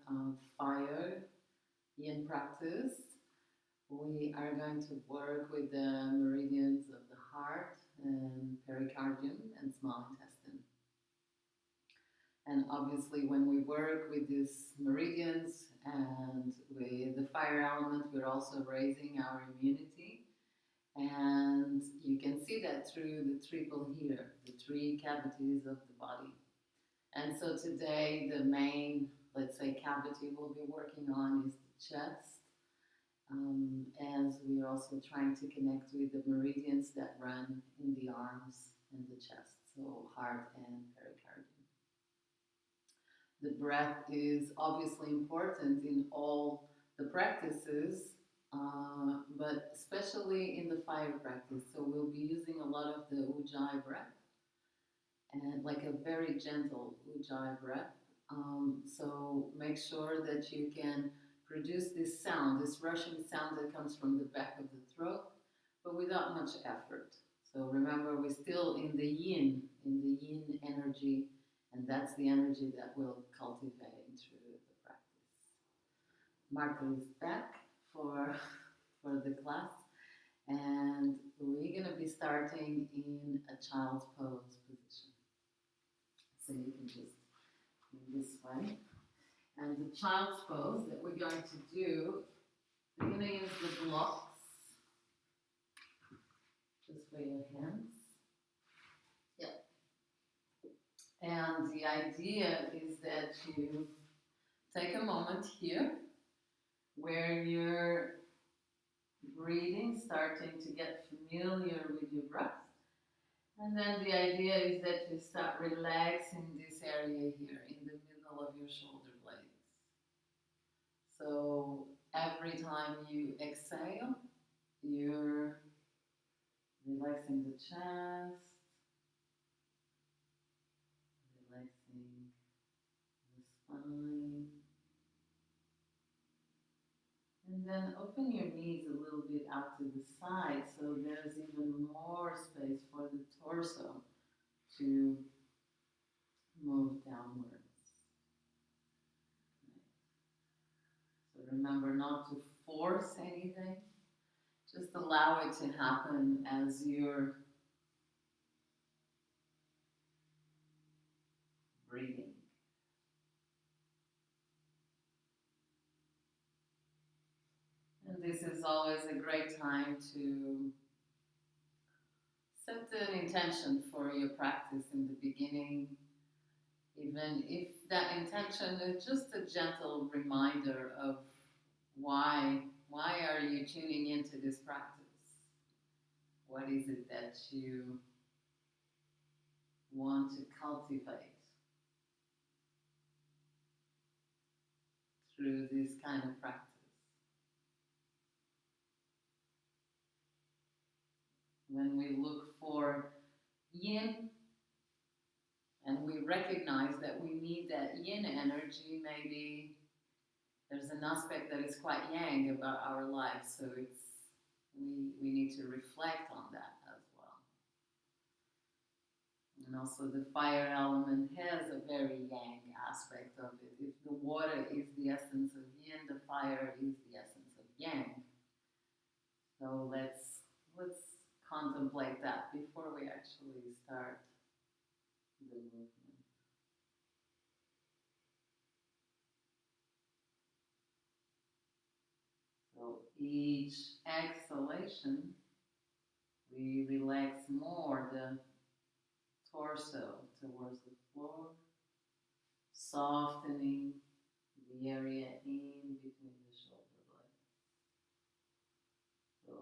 our fire yin practice, we are going to work with the meridians of the heart and pericardium and small intestine. And obviously, when we work with these meridians and with the fire element, we're also raising our immunity. And you can see that through the triple here, the three cavities of the body. And so today, the main, let's say, cavity we'll be working on is the chest, as we're also trying to connect with the meridians that run in the arms and the chest, so heart and pericardium. The breath is obviously important in all the practices, but especially in the fire practice. So we'll be using a lot of the ujjayi breath, and like a very gentle ujjayi breath. So make sure that you can produce this sound, this rushing sound that comes from the back of the throat, but without much effort. So remember, we're still in the yin energy, and that's the energy that we'll cultivate through the practice. Martha is back for the class, and we're going to be starting in a child's pose position. So you can just in this way. And the child's pose that we're going to do, we're going to use the blocks just for your hands. Yep. And the idea is that you take a moment here where you're breathing, starting to get familiar with your breath. And then the idea is that you start relaxing this area here in the middle of your shoulder blades. So every time you exhale, you're relaxing the chest, relaxing the spine. And then open your knees a little bit out to the side so there's even more space for the torso to move downwards. So remember not to force anything. Just allow it to happen as you're breathing. And this is always a great time to set an intention for your practice in the beginning, even if that intention is just a gentle reminder of why are you tuning into this practice? What is it that you want to cultivate through this kind of practice? When we look for yin and we recognize that we need that yin energy, maybe there's an aspect that is quite yang about our life, so we need to reflect on that as well. And also the fire element has a very yang aspect of it. If the water is the essence of yin, the fire is the essence of yang. So let's contemplate that before we actually start the movement. So each exhalation, we relax more the torso towards the floor, softening the area in between the shoulder blades. So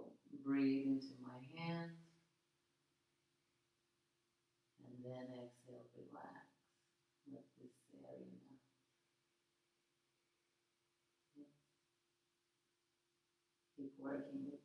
breathe into my hand, and then exhale, relax. Let this area now. Keep working with that.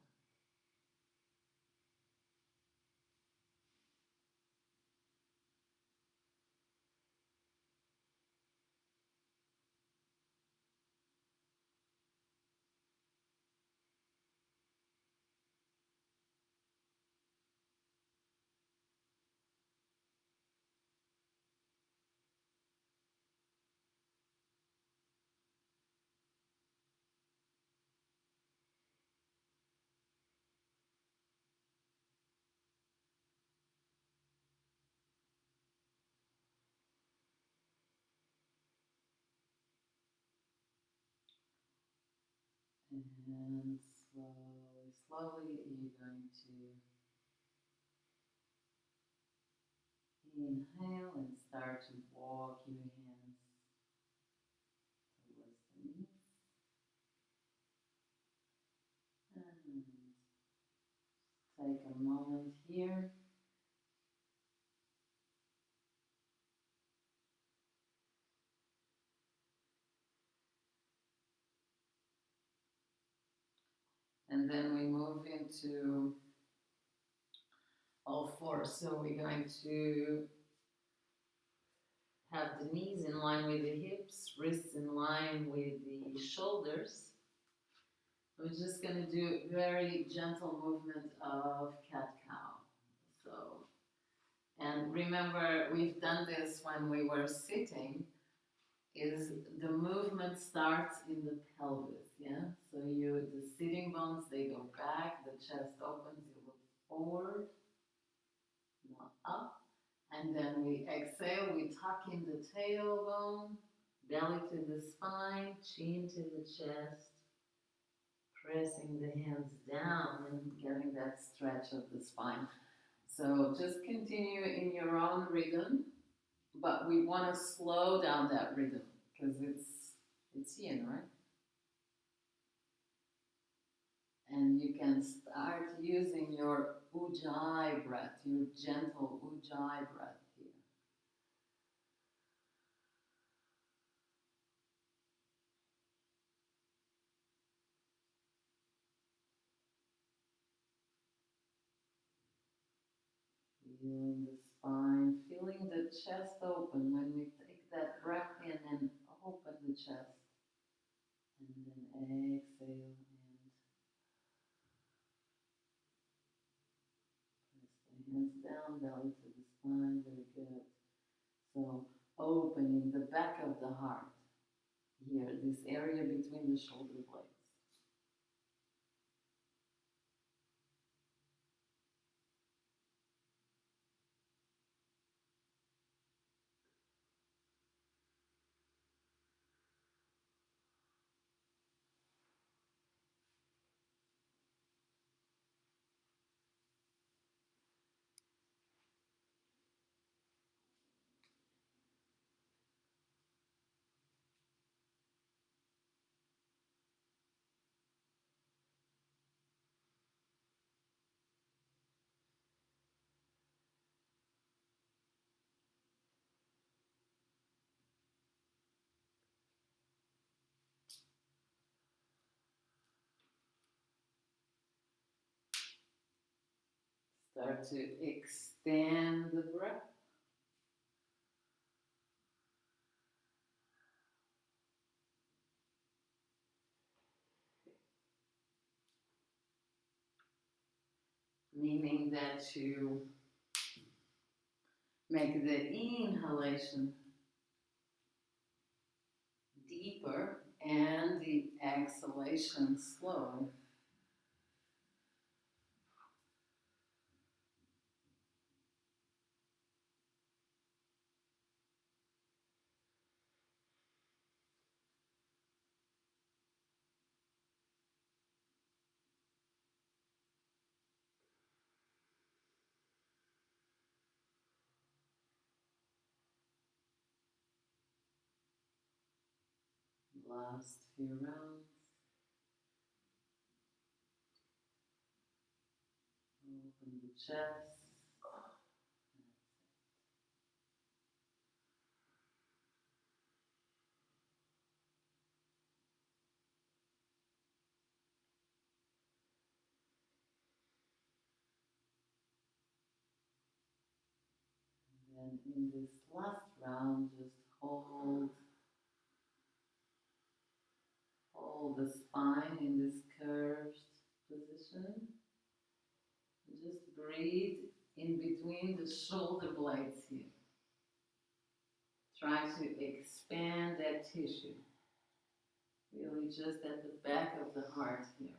And slowly, slowly, you're going to inhale and start to walk your hands towards the knees. And take a moment here. And then we move into all fours. So we're going to have the knees in line with the hips, wrists in line with the shoulders. We're just going to do very gentle movement of cat-cow. So, and remember, we've done this when we were sitting, is the movement starts in the pelvis, yeah? So the sitting bones, they go back, the chest opens, you look forward, now up, and then we exhale, we tuck in the tailbone, belly to the spine, chin to the chest, pressing the hands down and getting that stretch of the spine. So just continue in your own rhythm, but we want to slow down that rhythm because it's yin, right? And you can start using your ujjayi breath, your gentle ujjayi breath here. Feeling the spine, feeling the chest open when we take that breath in and open the chest. And then exhale and press the hands down, belly to the spine, very good. So opening the back of the heart here, this area between the shoulder blades. Start to extend the breath. Meaning that you make the inhalation deeper and the exhalation slow. Last few rounds. Open the chest. And in this last round, just hold the spine in this curved position. Just breathe in between the shoulder blades here. Try to expand that tissue. Really just at the back of the heart here.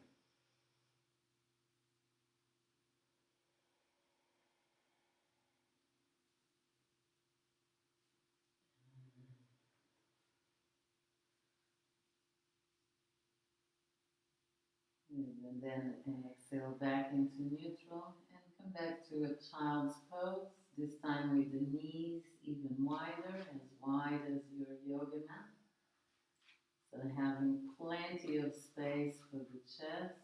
And then exhale back into neutral and come back to a child's pose, this time with the knees even wider, as wide as your yoga mat. So having plenty of space for the chest.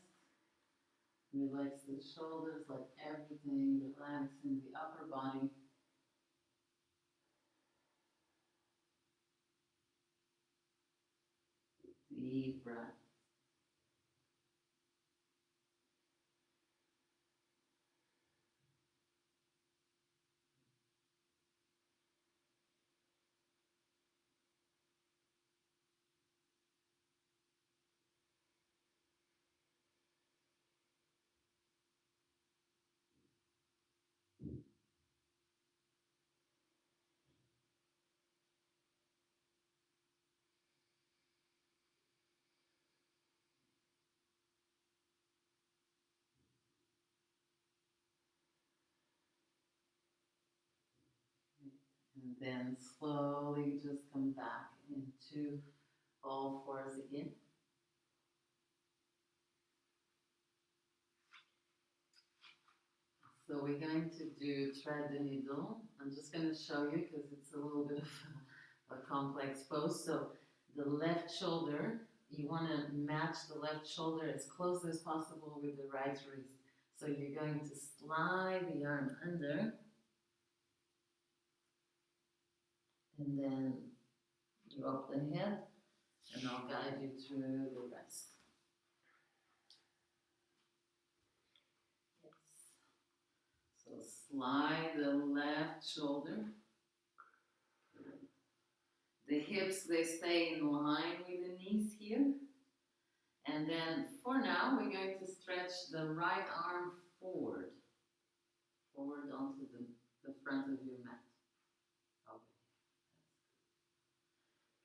Relax the shoulders, like everything, relaxing the upper body. Deep breath. And then slowly just come back into all fours again. So we're going to do thread the needle. I'm just going to show you because it's a little bit of a complex pose. So the left shoulder, you want to match the left shoulder as close as possible with the right wrist. So you're going to slide the arm under and then drop the head and I'll guide you through the rest. Yes. So slide the left shoulder. The hips, they stay in line with the knees here. And then for now, we're going to stretch the right arm forward onto the front of your mat.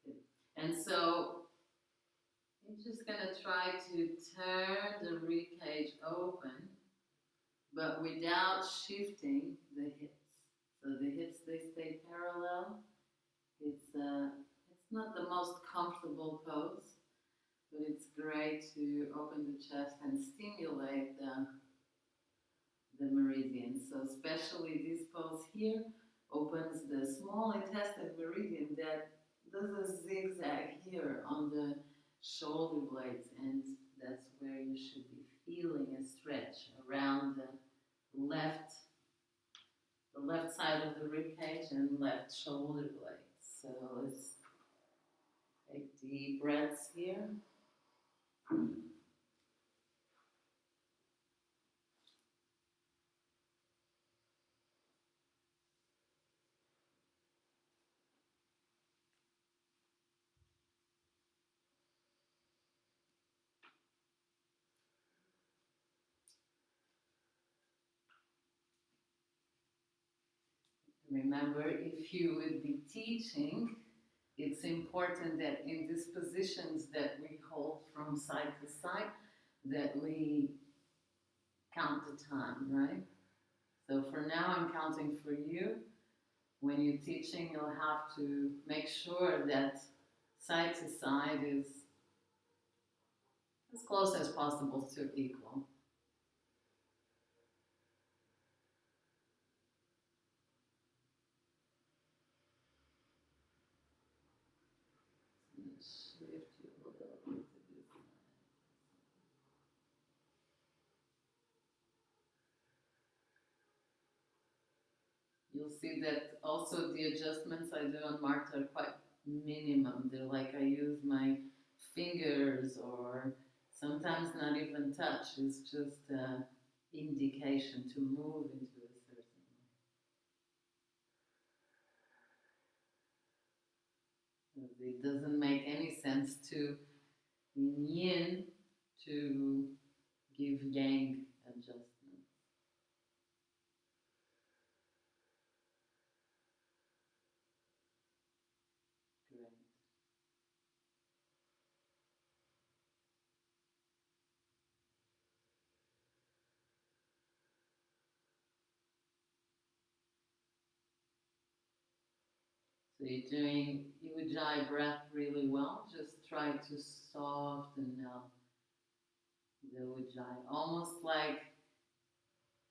Okay. And so you're just going to try to turn the rib cage open, but without shifting the hips. So the hips, they stay parallel. It's not the most comfortable pose, but it's great to open the chest and stimulate the meridian. So especially this pose here opens the small intestine meridian that does a zigzag here on the shoulder blades, and that's where you should be feeling a stretch around the left side of the rib cage and left shoulder blades. So let's take deep breaths here. Remember, if you would be teaching, it's important that in these positions that we hold from side to side, that we count the time, right? So for now, I'm counting for you. When you're teaching, you'll have to make sure that side to side is as close as possible to equal. Shift you a little bit to this side. You'll see that also the adjustments I do on Marked are quite minimum. They're like I use my fingers or sometimes not even touch. It's just an indication to move into a certain way. It doesn't make any sense to yin to give yang adjustment. Great. So you're doing Ujjayi breath really well. Just try to soften up the Ujjayi. Almost like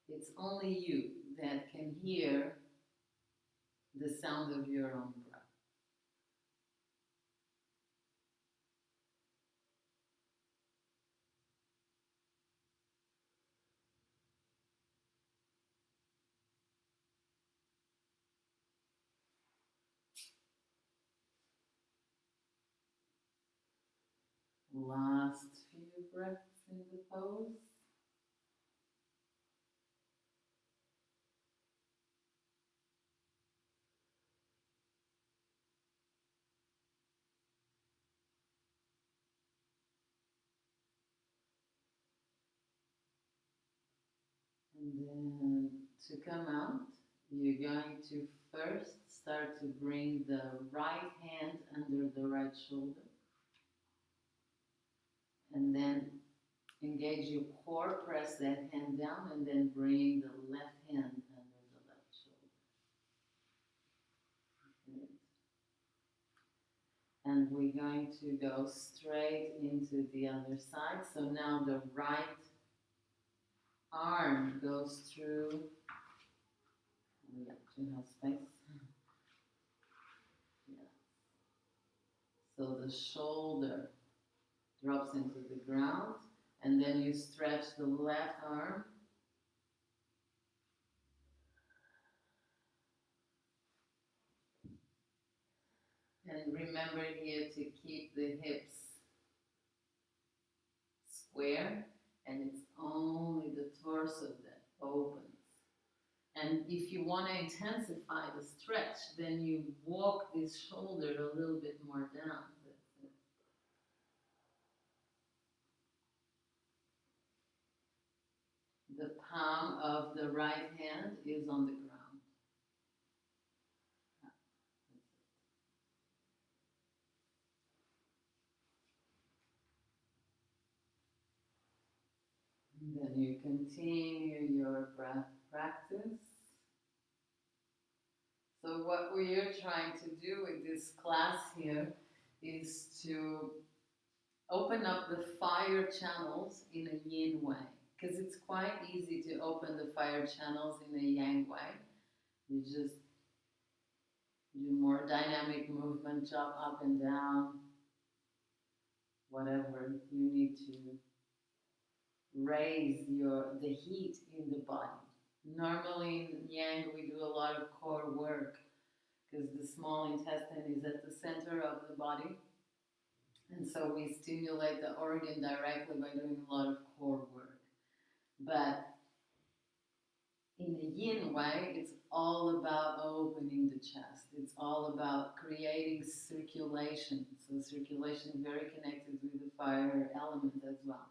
it's only you that can hear the sound of your own breath. Last few breaths in the pose. And then to come out, you're going to first start to bring the right hand under the right shoulder. And then engage your core, press that hand down, and then bring the left hand under the left shoulder. Good. And we're going to go straight into the other side. So now the right arm goes through. We got to have space. Yeah. So the shoulder drops into the ground, and then you stretch the left arm. And remember here to keep the hips square, and it's only the torso that opens. And if you want to intensify the stretch, then you walk this shoulder a little bit more down. That's it. The palm of the right hand is on the ground. And then you continue your breath practice. So what we are trying to do with this class here is to open up the fire channels in a yin way, because it's quite easy to open the fire channels in a yang way. You just do more dynamic movement, jump up and down, whatever you need to raise the heat in the body. Normally in yang we do a lot of core work because the small intestine is at the center of the body. And so we stimulate the organ directly by doing a lot of core work. But in a yin way, it's all about opening the chest. It's all about creating circulation. So circulation is very connected with the fire element as well.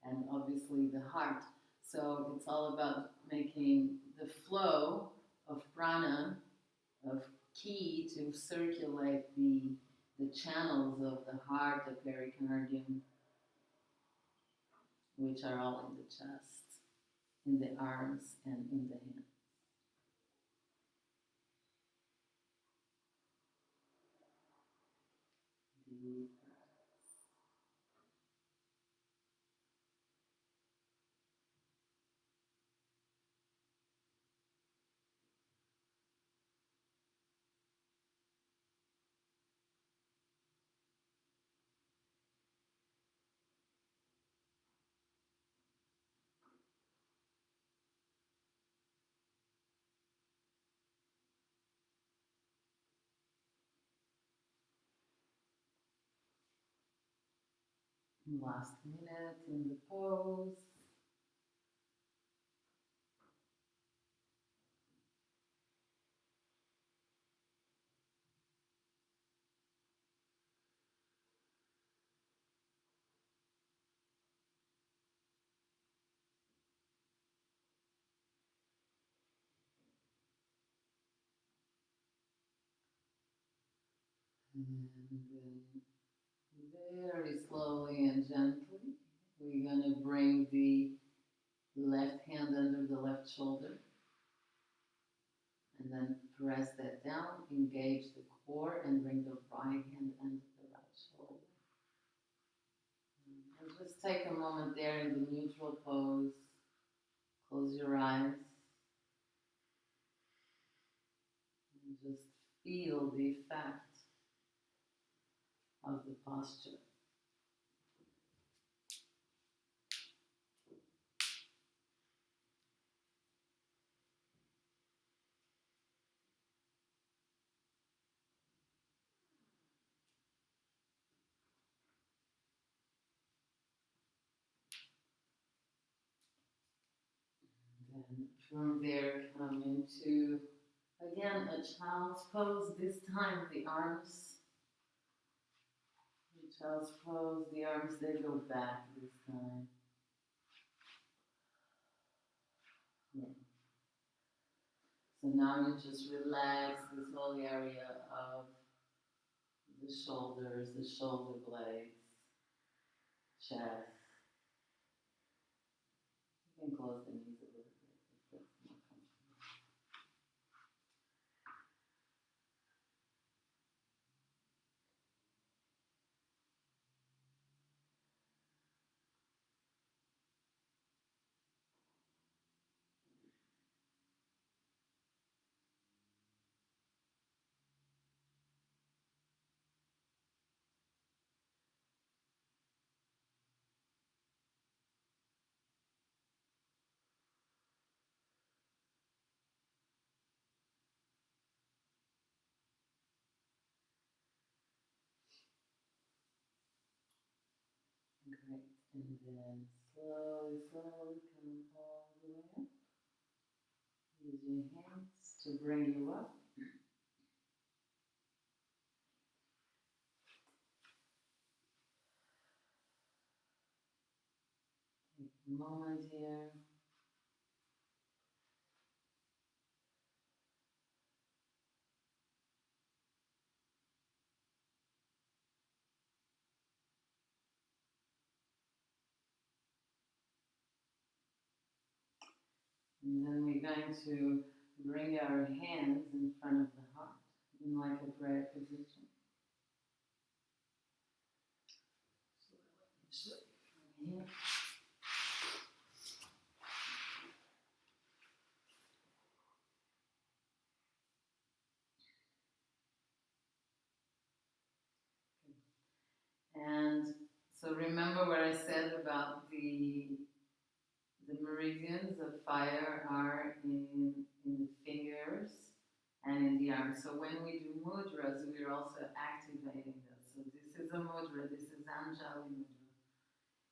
And obviously the heart. So it's all about making the flow of prana, of ki, to circulate the channels of the heart, the pericardium, which are all in the chest, in the arms, and in the hands. Deep. Last minute in the pose. And then very slowly and gently, we're going to bring the left hand under the left shoulder. And then press that down, engage the core, and bring the right hand under the right shoulder. And Just take a moment there in the neutral pose. Close your eyes and just feel the effect of the posture. And from there, come into, again, a child's pose. This time, the arms, the child's pose, the arms, they go back this time. Yeah. So now you just relax this whole area of the shoulders, the shoulder blades, chest. You can close the knees a little bit if that's more comfortable. Great. And then slowly, slowly come all the way up. Use your hands to bring you up. Take a moment here. And then we're going to bring our hands in front of the heart in like a prayer position. So here. And so remember what I said about the meridians of fire are in the fingers and in the arms. So when we do mudras, we're also activating those. So this is a mudra, this is Anjali mudra.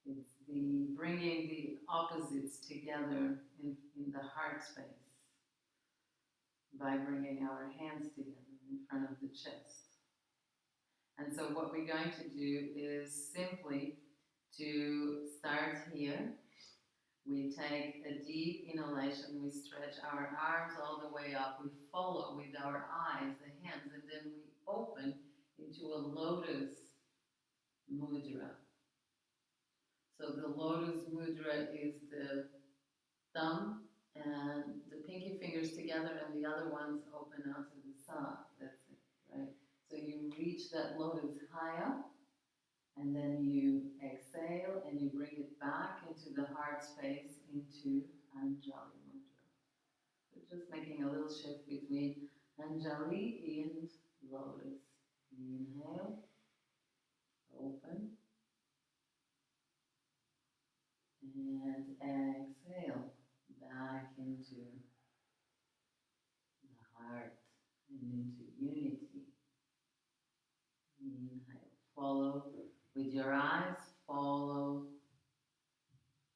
It's the bringing the opposites together in the heart space by bringing our hands together in front of the chest. And so what we're going to do is simply to start here. We take a deep inhalation, we stretch our arms all the way up, we follow with our eyes, the hands, and then we open into a lotus mudra. So the lotus mudra is the thumb and the pinky fingers together and the other ones open out to the side. That's it, right? So you reach that lotus high up and then you exhale and you bring it back into the heart space into Anjali mudra. So just making a little shift between Anjali and lotus. Inhale, open, and exhale back into the heart and into unity. Inhale, follow with your eyes, follow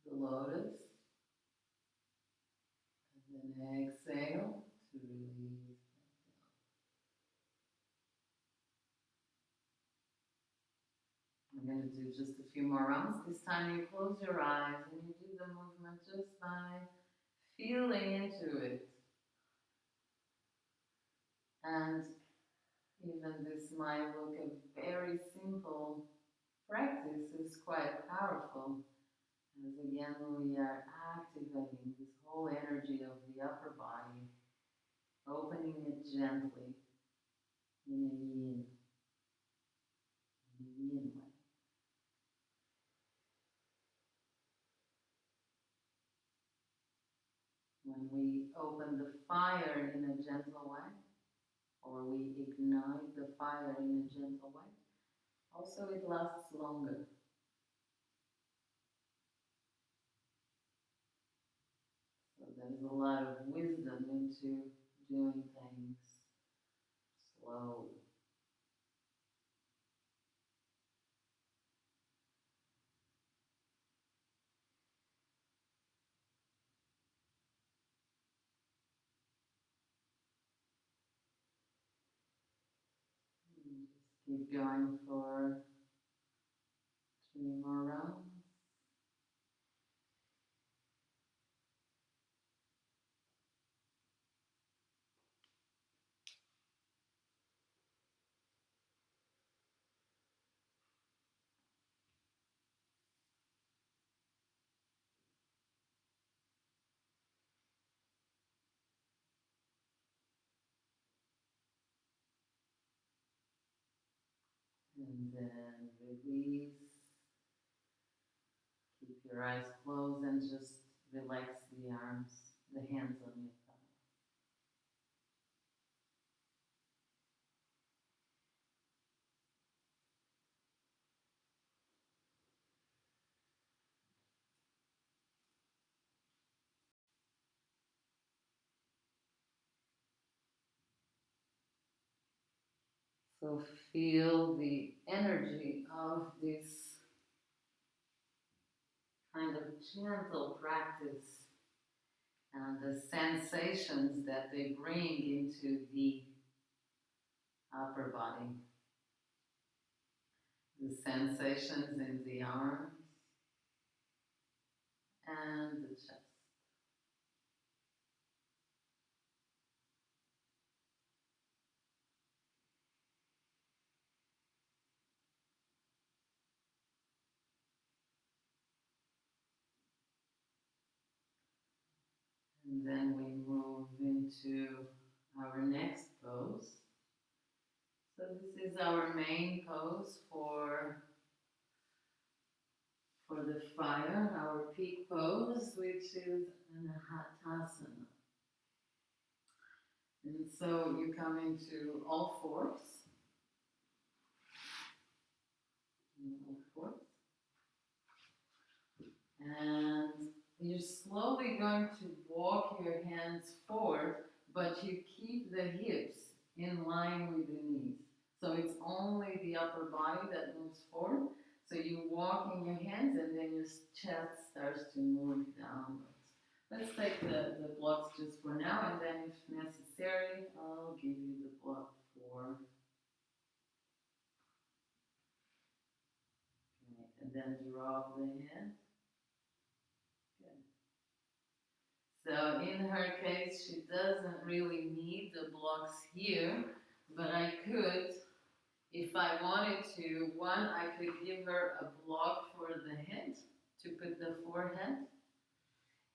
the lotus, and then exhale to release. I'm going to do just a few more rounds. This time you close your eyes and you do the movement just by feeling into it. And even this might look a very simple practice, is quite powerful. As again, we are activating this whole energy of the upper body, opening it gently in a yin way. When we open the fire in a gentle way, or we ignite the fire in a gentle way, also it lasts longer. So there's a lot of wisdom into doing things slowly. And just keep going for 3 more rounds. And then release. Keep your eyes closed and just relax the arms, the hands on your thighs. So feel the energy of this kind of gentle practice and the sensations that they bring into the upper body. The sensations in the arms and the chest. And then we move into our next pose. So this is our main pose for the fire, our peak pose, which is an Hatasana. And so you come into all fours. And you're slowly going to walk your hands forward, but you keep the hips in line with the knees. So it's only the upper body that moves forward. So you walk in your hands and then your chest starts to move downwards. Let's take the blocks just for now, and then if necessary, I'll give you the block for. Okay, and then drop the hand. So in her case, she doesn't really need the blocks here, but I could, if I wanted to, I could give her a block for the head, to put the forehead.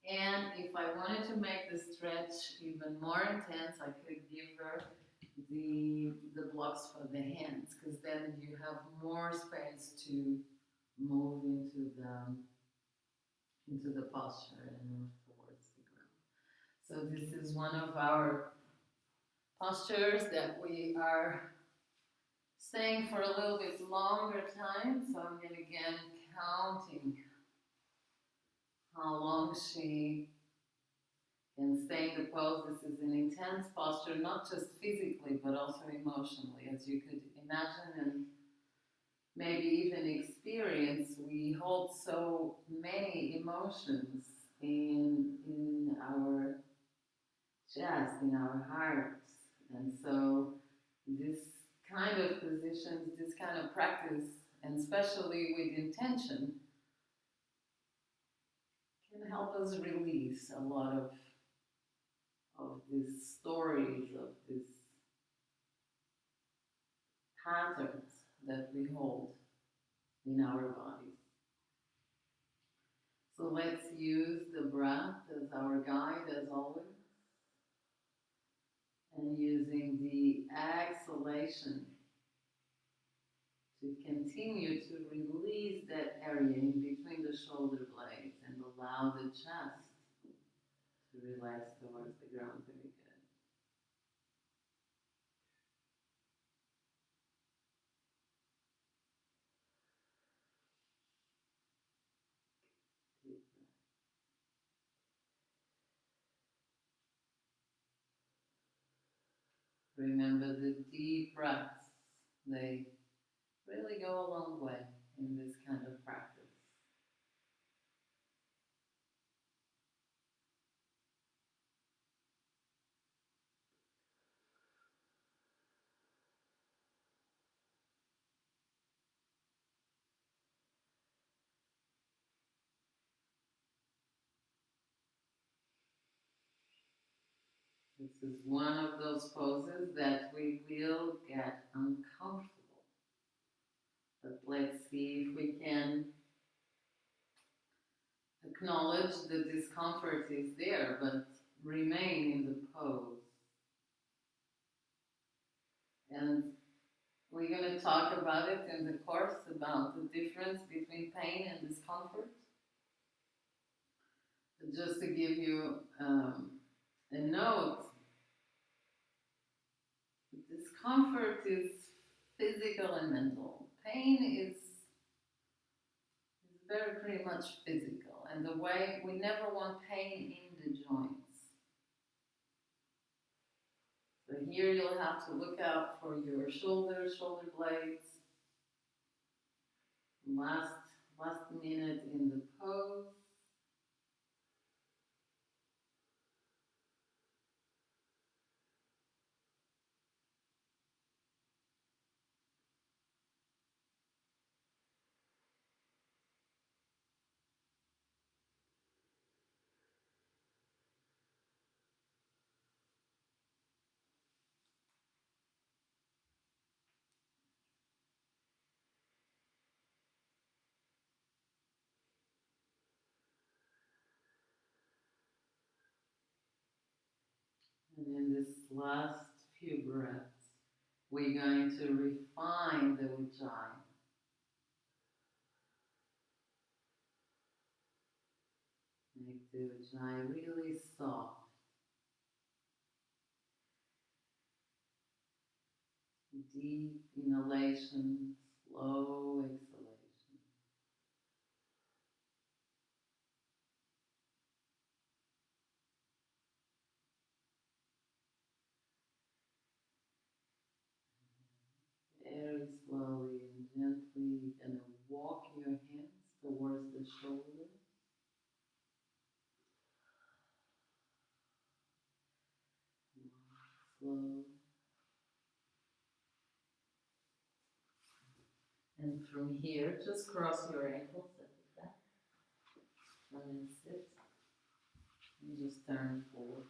And if I wanted to make the stretch even more intense, I could give her the blocks for the hands, because then you have more space to move into the posture and move towards the ground. So this is one of our postures that we are staying for a little bit longer time. So I'm going to again counting how long she can stay in the pose. This is an intense posture, not just physically, but also emotionally. As you could imagine and maybe even experience, we hold so many emotions in our chest, in our hearts. And so this kind of positions, this kind of practice, and especially with intention, can help us release a lot of these stories, of these patterns that we hold in our bodies. So let's use the breath as our guide, as always, and using the exhalation to continue to release that area in between the shoulder blades and allow the chest to relax towards the ground. Very good. Deep breath. Remember the deep breaths. They really go a long way in this kind of practice. This is one of those poses that we will get uncomfortable. But let's see if we can acknowledge the discomfort is there, but remain in the pose. And we're going to talk about it in the course about the difference between pain and discomfort. But just to give you a note, discomfort is physical and mental. Pain is very pretty much physical, and the way we never want pain in the joints. So here you'll have to look out for your shoulders, shoulder blades. Last minute in the pose. And in this last few breaths, we're going to refine the ujjayi. Make the ujjayi really soft. Deep inhalation, slow exhalation. Very slowly and gently, you're going to walk your hands towards the shoulders. Slow. And from here, just cross your ankles at the back. And then sit. And just turn forward.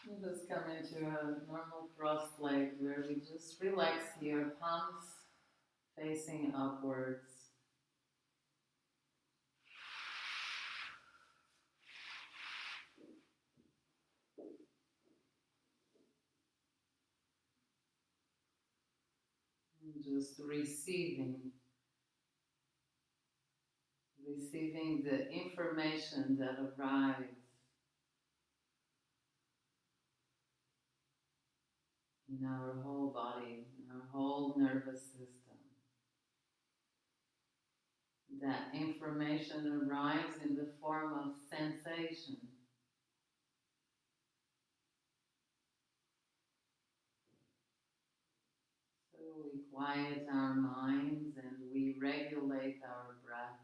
And just come into a normal crossed leg where we just relax here, palms facing upwards. And just receiving the information that arrives in our whole body, in our whole nervous system. That information arrives in the form of sensation. So we quiet our minds and we regulate our breath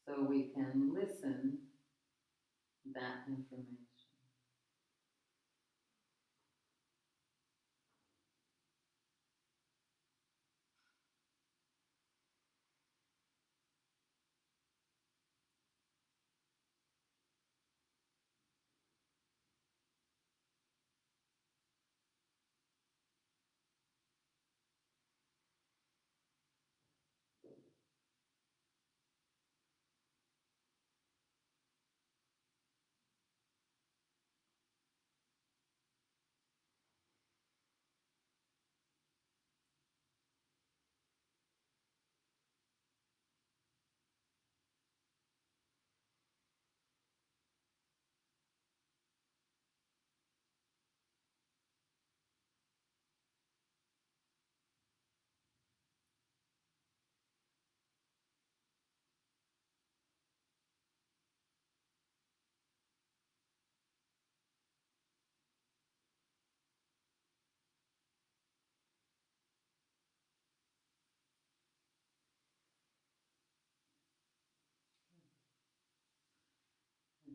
so we can listen that information.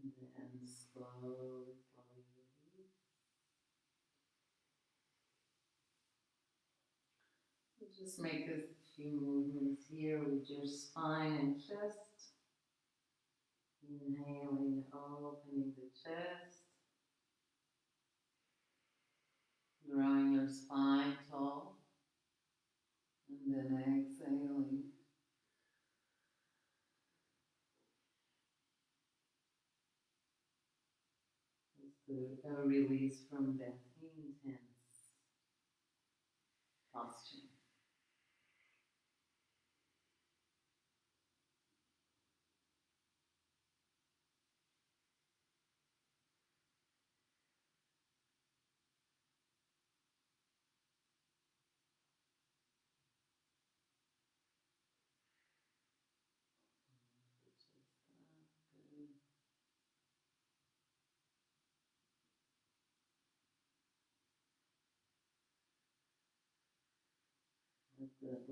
And then slowly, slowly release. Just make a few movements here with your spine and chest. Inhaling, opening the chest. Drawing your spine tall. And then exhaling. Just a release from that intense posture.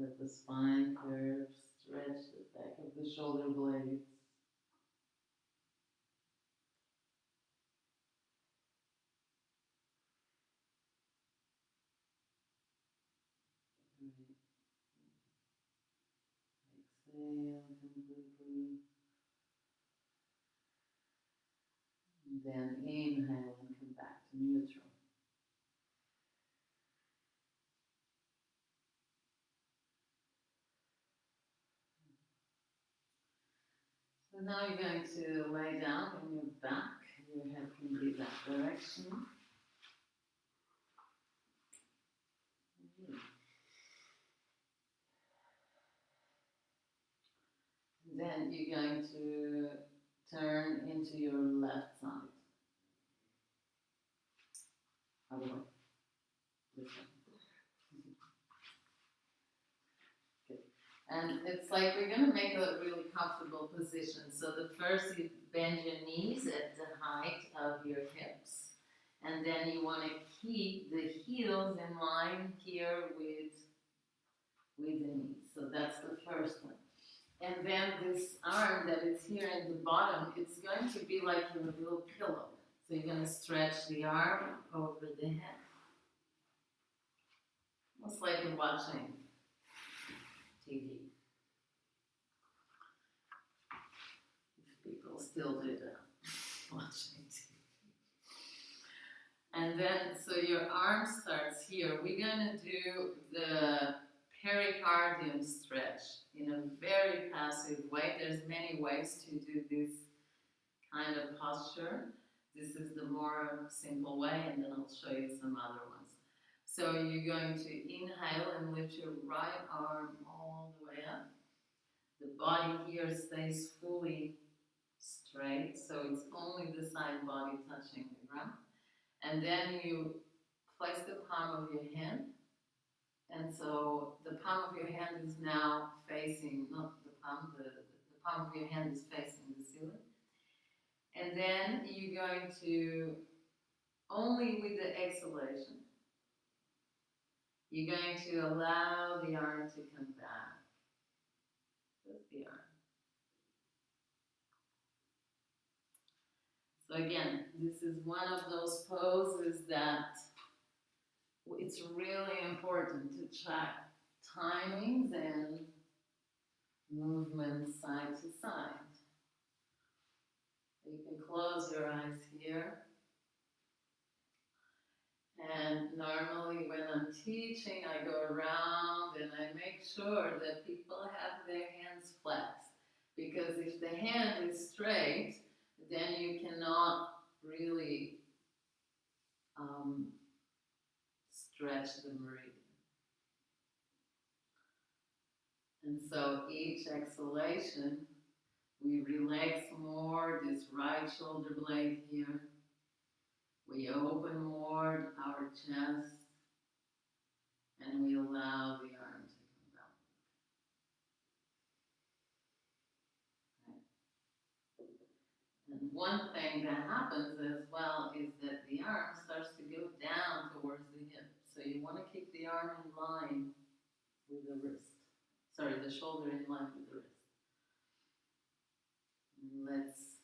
Let the spine curve, stretch the back of the shoulder blades. Exhale completely. And then inhale and come back to neutral. So now you're going to lay down on your back. Your head can be that direction. Then you're going to turn into your left side. Other way. This way. Good. And it's like we're going to make a really comfortable position. So the first, you bend your knees at the height of your hips. And then you want to keep the heels in line here with the knees. So that's the first one. And then this arm that is here at the bottom, it's going to be like your little pillow. So you're going to stretch the arm over the head. Almost like you're watching TV. If people still do that, watching TV. And then, so your arm starts here. We're going to do the pericardium stretch in a very passive way. There's many ways to do this kind of posture. This is the more simple way, and then I'll show you some other ones. So you're going to inhale and lift your right arm all the way up. The body here stays fully straight, so it's only the side body touching the ground. And then you place the palm of your hand. And so the palm of your hand is now facing, not the palm, the palm of your hand is facing the ceiling. And then you're going to, only with the exhalation, you're going to allow the arm to come back. Just the arm. So again, this is one of those poses that it's really important to track timings and movements side to side. You can close your eyes here. And normally when I'm teaching, I go around and I make sure that people have their hands flat. Because if the hand is straight, then you cannot really stretch the meridian. And so each exhalation, we relax more this right shoulder blade here. We open more our chest, and we allow the arm to come down. Okay. And one thing that happens as well is that the arm starts to go down towards the hip. So you want to keep the arm in line with the wrist. Sorry, the shoulder in line with the wrist. And let's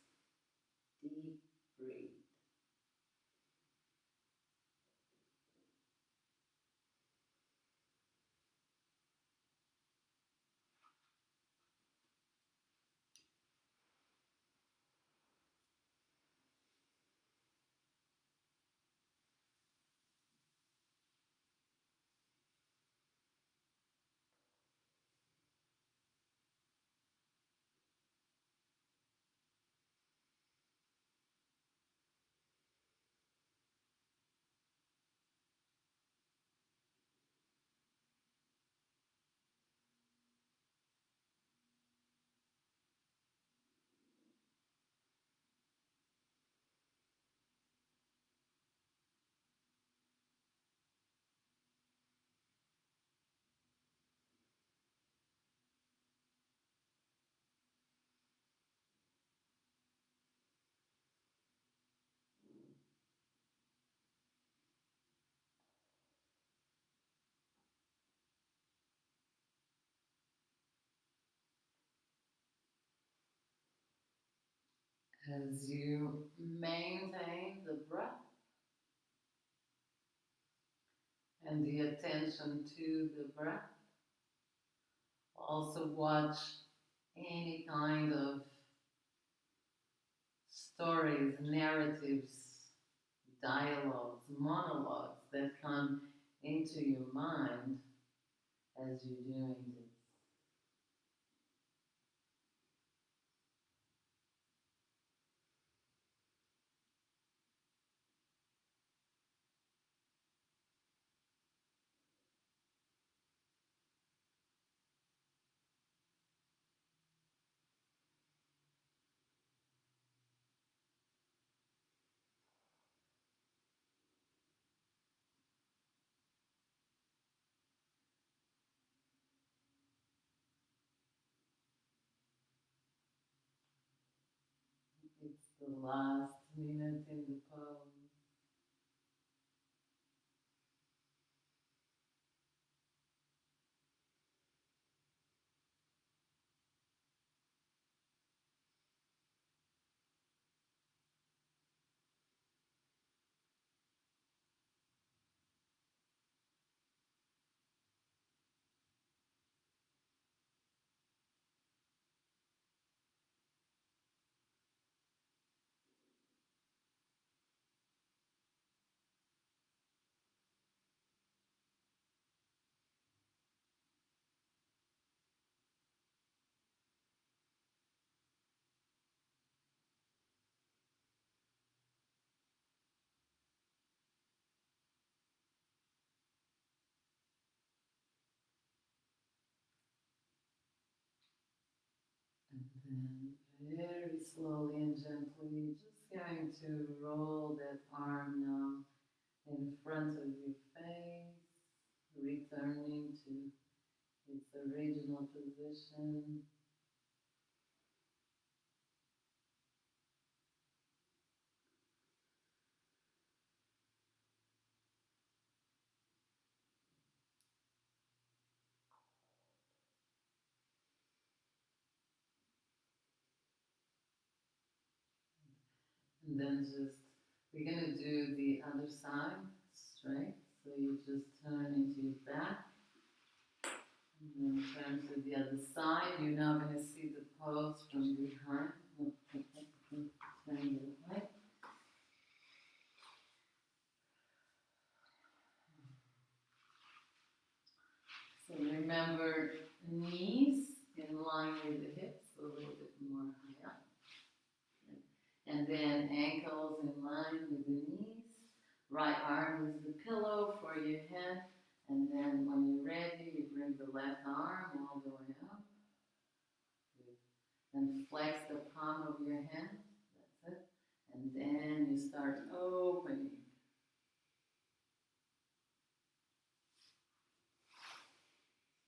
As you maintain the breath and the attention to the breath, also watch any kind of stories, narratives, dialogues, monologues that come into your mind as you're doing this. It's the last minute in the pose. And then very slowly and gently, just going to roll that arm now in front of your face, returning to its original position. And then just, we're going to do the other side straight. So you just turn into your back and then turn to the other side. You're now going to see the pose from behind. Turn your way. So remember, knees in line with the hips, a little bit more high up. And then ankles in line with the knees. Right arm is the pillow for your head. And then when you're ready, you bring the left arm all the way up. Good. And flex the palm of your hand. That's it. And then you start opening.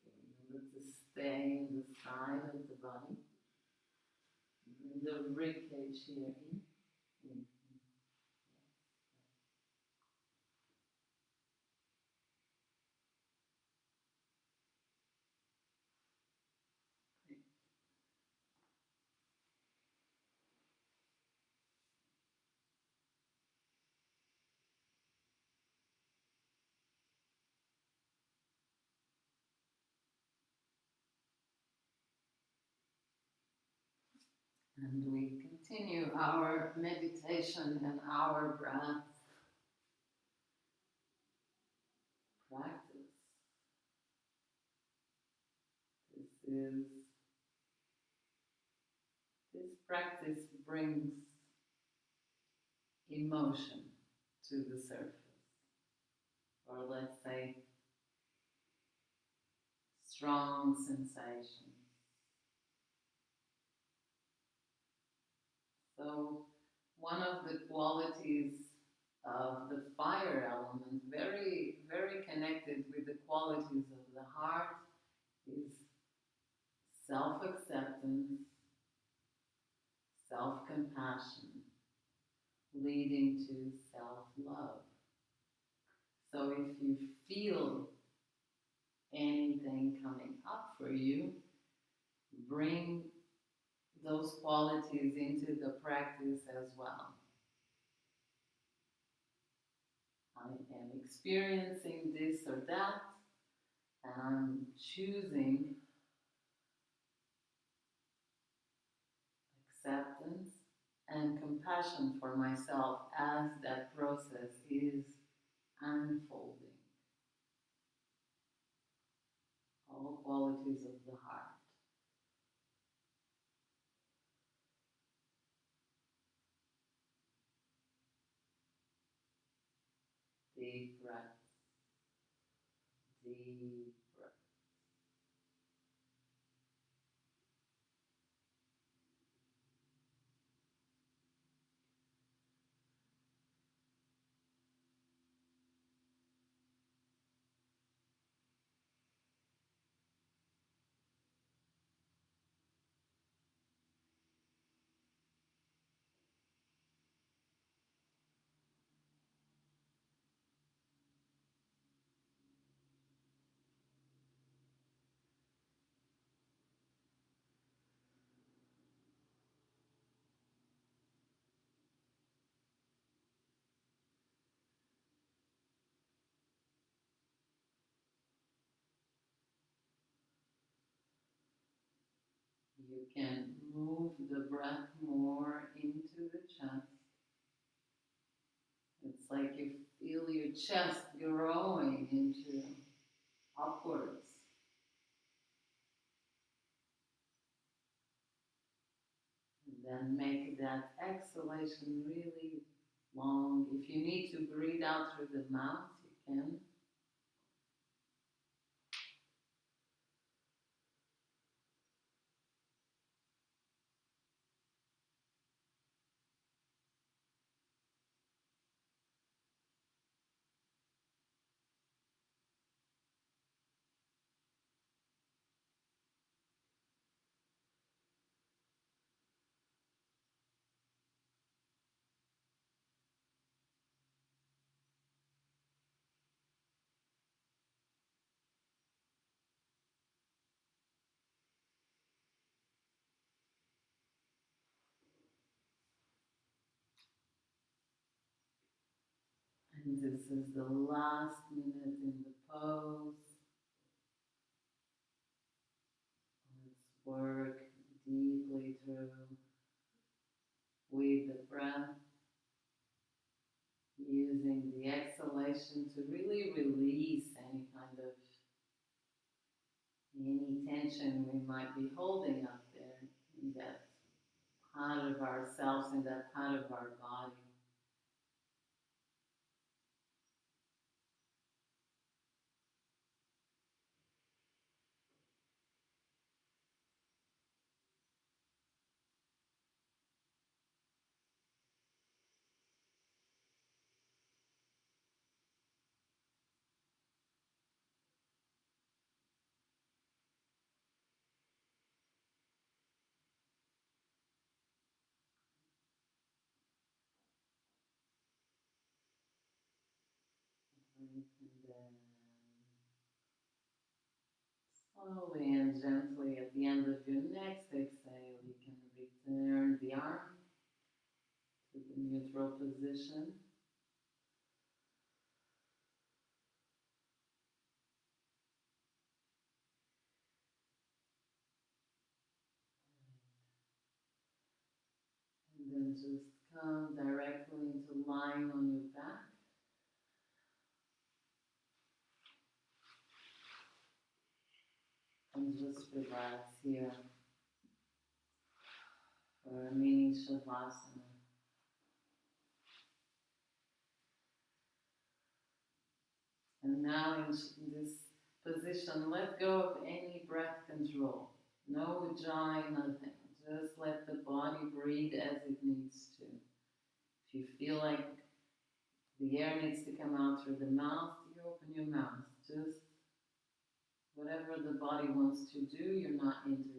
So remember to stay in the side of the body. Bring the rib cage here in. In. And we continue our meditation and our breath practice. This practice brings emotion to the surface, or let's say strong sensation. So one of the qualities of the fire element, very, very connected with the qualities of the heart, is self-acceptance, self-compassion, leading to self-love. So if you feel anything coming up for you, bring those qualities into the practice as well. I am experiencing this or that, and I'm choosing acceptance and compassion for myself as that process is unfolding. All qualities of the heart. Deep breaths, deep breaths. You can move the breath more into the chest. It's like you feel your chest growing into upwards. And then make that exhalation really long. If you need to breathe out through the mouth, you can. And this is the last minute in the pose. Let's work deeply through with the breath, using the exhalation to really release any tension we might be holding up there in that part of ourselves, in that part of our body. And then slowly and gently at the end of your next exhale, you can return the arm to the neutral position. And then just come directly into lying on your back. And just relax here for a mini Shavasana. And now in this position, let go of any breath control. No ujjayi, nothing. Just let the body breathe as it needs to. If you feel like the air needs to come out through the mouth, you open your mouth. Just whatever the body wants to do, you're not interfering.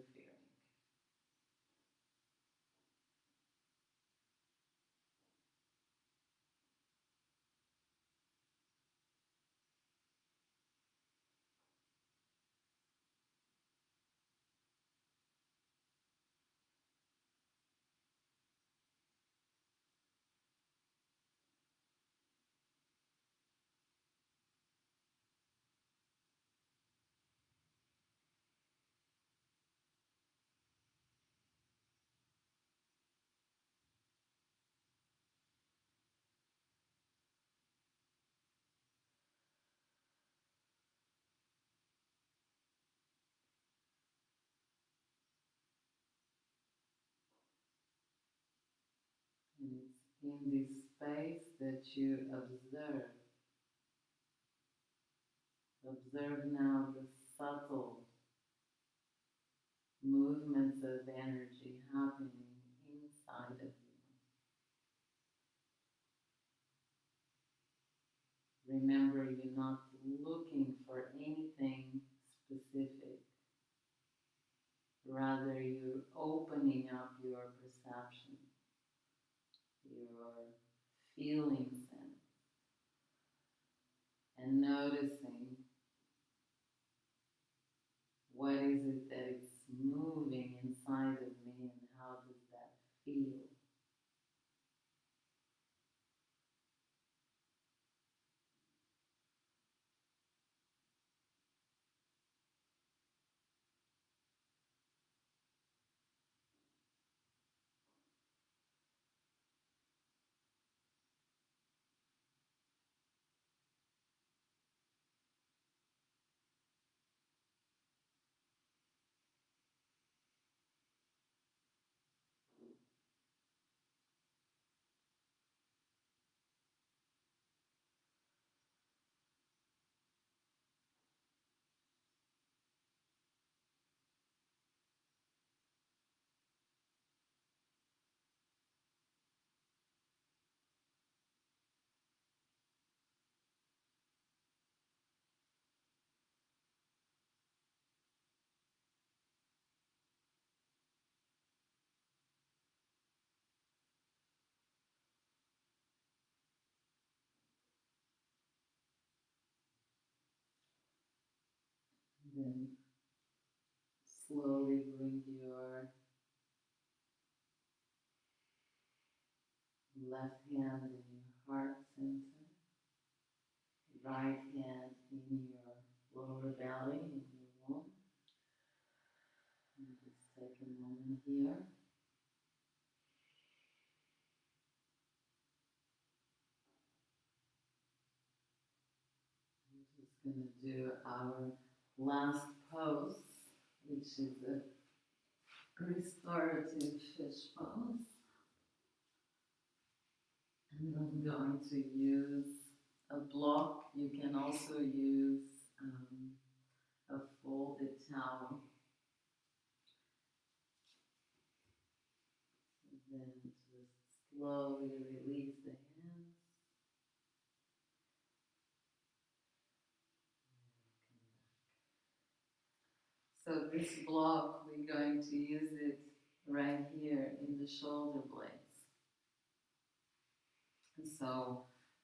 in this space that you observe. Observe now the subtle movements of energy happening inside of you. Remember, you're not looking for anything specific. Rather, you're opening up your perception, your feeling sense, and noticing what is it that is moving inside of me and how does that feel. Then slowly bring your left hand in your heart center, right hand in your lower belly, in your womb. And just take a moment here. We're just going to do our last pose, which is a restorative fish pose. And I'm going to use a block. You can also use a folded towel. And then just slowly release the hands. So this block, we're going to use it right here in the shoulder blades. And so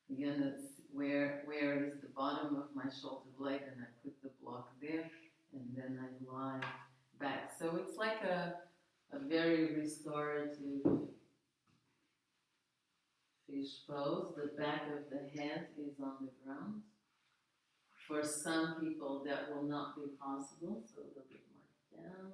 again, it's where is the bottom of my shoulder blade, and I put the block there, and then I lie back. So it's like a very restorative fish pose. The back of the head is on the ground. For some people, that will not be possible, so a little bit more down.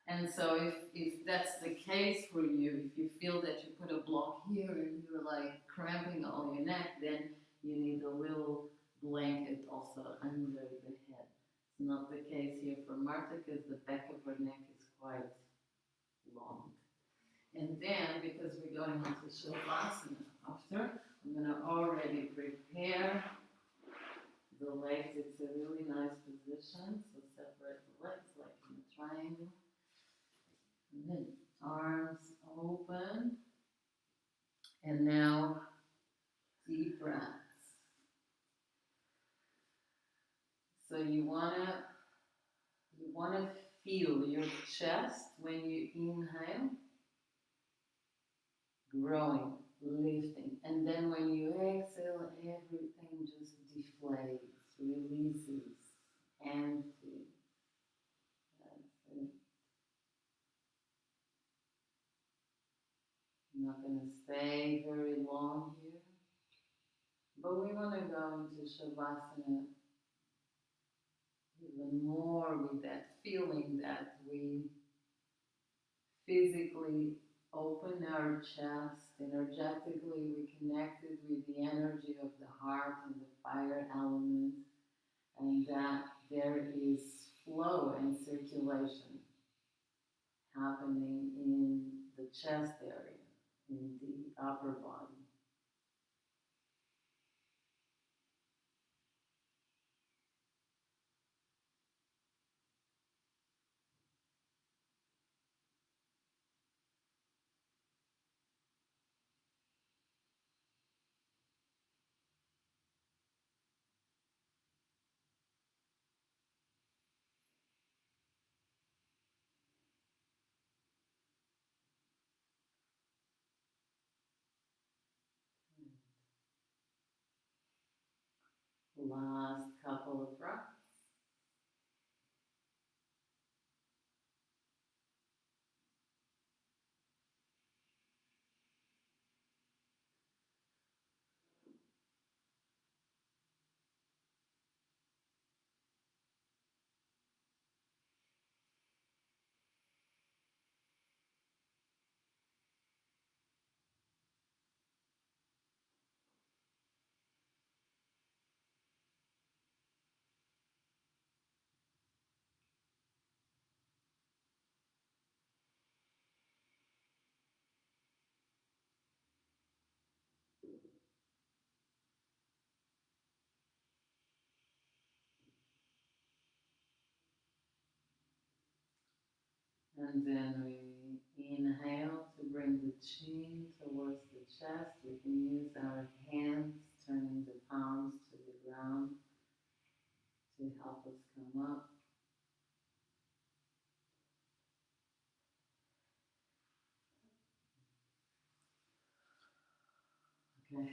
And so if that's the case for you, if you feel that you put a block here and you're like cramping all your neck, then you need a little blanket also under the head. It's not the case here for Martha because the back of her neck is quite long. And then, because we're going into Shavasana after, I'm going to already prepare the legs. It's a really nice position, so separate the legs like in a triangle. And then arms open. And now deep breaths. So you wanna feel your chest when you inhale growing, lifting. And then when you exhale, everything just deflates, releases, empty. That's it. I'm not going to stay very long here, but we want to go into Shavasana even more with that feeling that we physically open our chest, energetically we connected with the energy of the heart and the fire element, and that there is flow and circulation happening in the chest area, in the upper body. Last couple of breaths. And then we inhale to bring the chin towards the chest. We can use our hands, turning the palms to the ground to help us come up. Okay.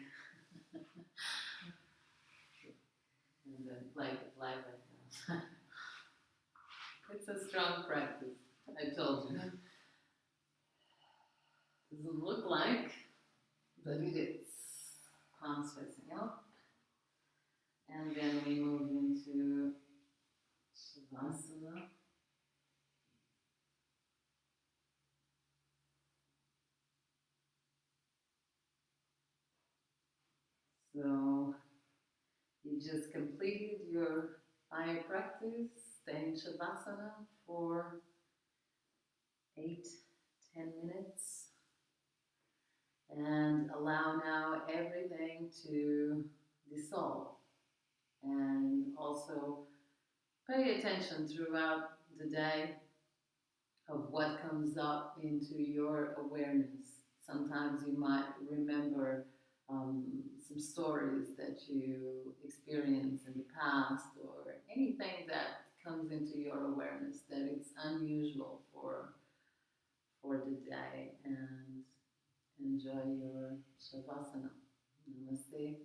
And then like the flag right now. It's a strong practice, I told you. Doesn't look like, but it is. Palms facing up. And then we move into Shavasana. So you just completed your fire practice. Stay in Shavasana for 8-10 minutes. And allow now everything to dissolve. And also pay attention throughout the day of what comes up into your awareness. Sometimes you might remember some stories that you experienced in the past, or anything that comes into your awareness that it's unusual for the day, and enjoy your Shavasana. Namaste.